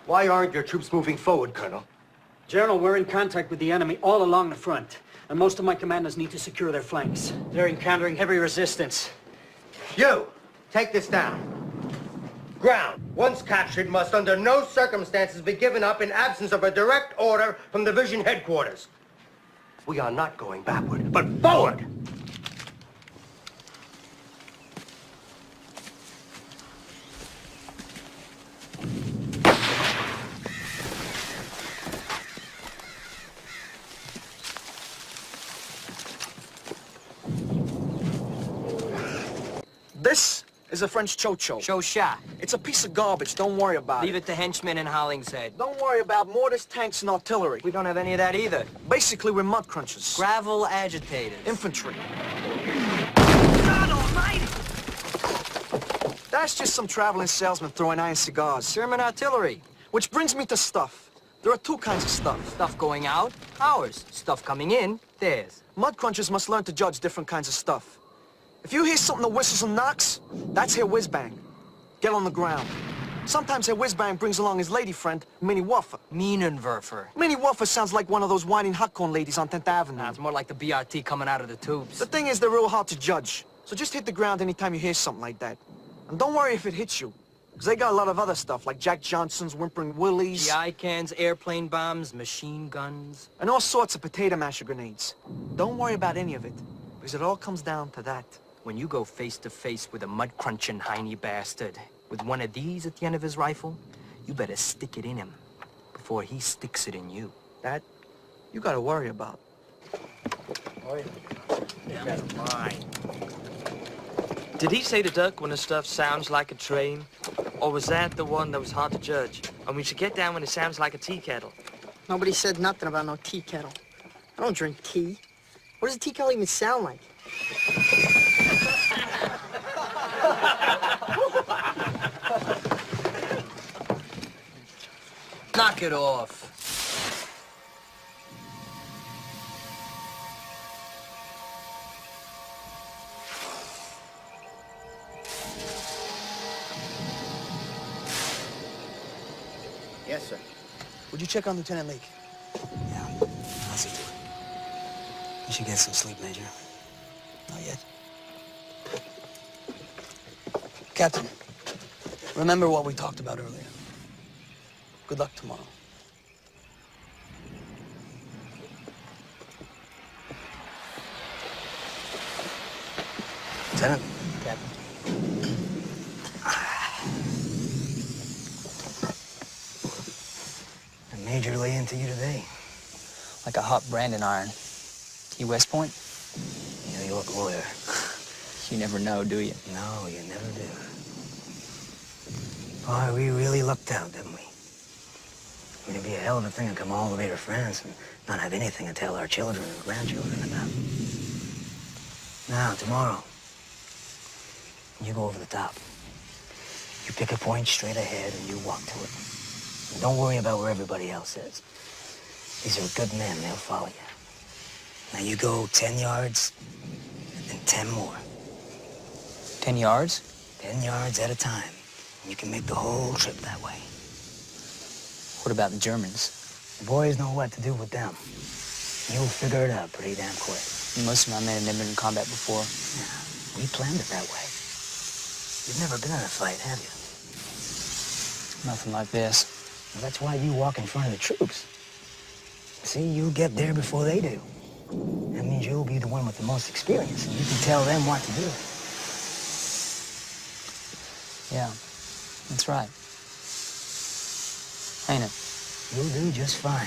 Why aren't your troops moving forward, Colonel? General, we're in contact with the enemy all along the front, and most of my commanders need to secure their flanks. They're encountering heavy resistance. You, take this down. Ground, once captured, must under no circumstances be given up in absence of a direct order from division headquarters. We are not going backward, but forward! This is a French cho-cho. Cho-cha. It's a piece of garbage. Don't worry about Leave it to henchmen in Hollingshead. Don't worry about mortars, tanks, and artillery. We don't have any of that either. Basically, we're mud crunchers. Gravel agitators. Infantry. God almighty! That's just some traveling salesman throwing iron cigars. German artillery. Which brings me to stuff. There are two kinds of stuff. Stuff going out, ours. Stuff coming in, theirs. Mud crunchers must learn to judge different kinds of stuff. If you hear something that whistles and knocks, that's Herr Whiz-Bang. Get on the ground. Sometimes Herr Whiz-Bang brings along his lady friend, Minnie Wuffer. Minenwerfer. Minnie Wuffer sounds like one of those whining hot corn ladies on 10th Avenue. Nah, it's more like the BRT coming out of the tubes. The thing is, they're real hard to judge. So just hit the ground anytime you hear something like that. And don't worry if it hits you, because they got a lot of other stuff, like Jack Johnson's, Whimpering Willies. GI cans, airplane bombs, machine guns. And all sorts of potato masher grenades. Don't worry about any of it, because it all comes down to that. When you go face to face with a mud-crunching hiney bastard with one of these at the end of his rifle, you better stick it in him before he sticks it in you. That, you gotta worry about. Oh, yeah. That's mine. Did he say to duck when the stuff sounds like a train? Or was that the one that was hard to judge? And we should get down when it sounds like a tea kettle. Nobody said nothing about no tea kettle. I don't drink tea. What does a tea kettle even sound like? Knock it off. Yes, sir. Would you check on Lieutenant Lake? Yeah, I'll see to it. You should get some sleep, Major. Not yet. Captain, remember what we talked about earlier. Good luck tomorrow. Lieutenant. Captain. A major lay into you today. Like a hot branding iron. Key West Point? New York lawyer. You never know, do you? No, you never do. Boy, we really lucked out, didn't we? It'd be a hell of a thing to come all the way to France and not have anything to tell our children and grandchildren about. Now, tomorrow, you go over the top. You pick a point straight ahead and you walk to it. And don't worry about where everybody else is. These are good men, they'll follow you. Now you go 10 yards and then 10 more. 10 yards? 10 yards at a time. You can make the whole trip that way. What about the Germans? The boys know what to do with them. You'll figure it out pretty damn quick. Most of my men have never been in combat before. Yeah, we planned it that way. You've never been in a fight, have you? Nothing like this. Well, that's why you walk in front of the troops. See, you get there before they do. That means you'll be the one with the most experience, and you can tell them what to do. Yeah, that's right. Ain't it? You'll do just fine.